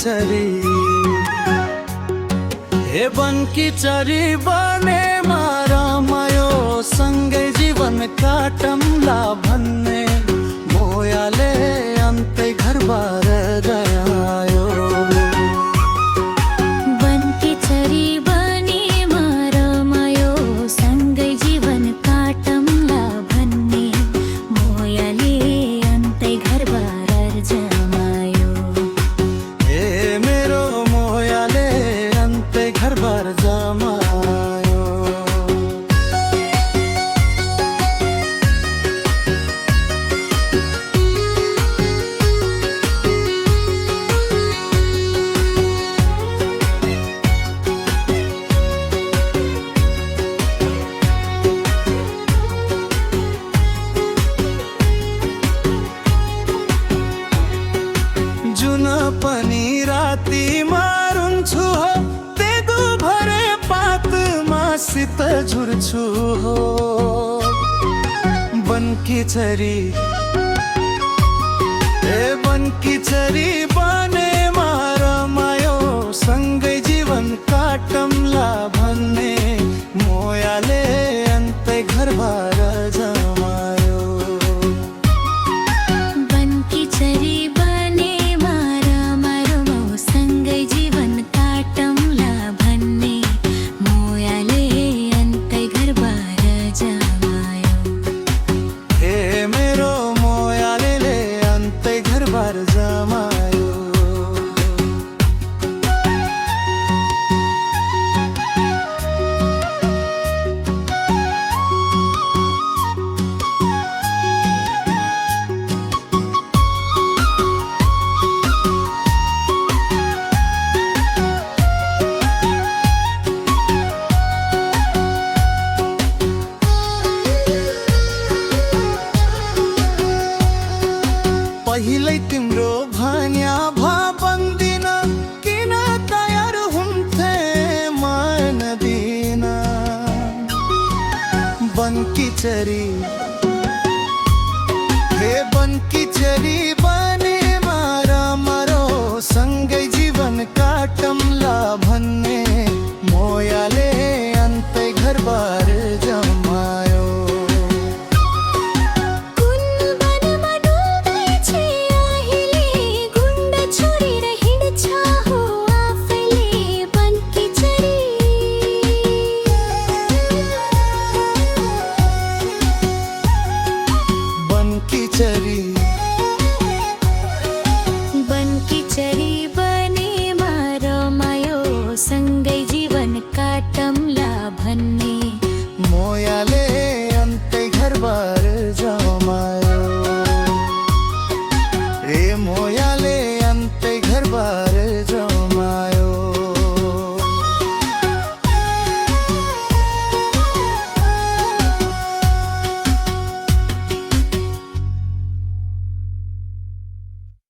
चरी हे बनकी चरी बने रमायो सँगै जीवन काटम्ला भन्ने मोयाले अन्तै घरबार गयो। बनकी चरी बने रमायो सँगै जीवन काटम्ला भन्ने मोयाले अन्तै घरबार जमायो। हे मेरो मोयाले अन्तै घरबार जमायो। जुन पनि रातिमा रुन्छु हो तेदो भरे पातमा सित झुर्छु हो। बनकी चरी ए बनकी चरी बने रमायो सँगै जीवन काटम्ला भन्ने मोयाले अन्तै घरबार जमायो। बनकी चरी बने रमायो सँगै जीवन काटम्ला भन्ने मोयाले अन्तै घरबार जमायो। हे मेरो मोयाले अन्तै घरबार जमायो। पहिल्यै तिम्रो भन्या भा बन्दिन किन तयार हुन्थे मन दिन। बनकी चरी हे बनकी चरी बने रमायो सँगै जीवन काटम्ला भन्ने मोयाले अन्तै घरबार जमायो। बनकी चरी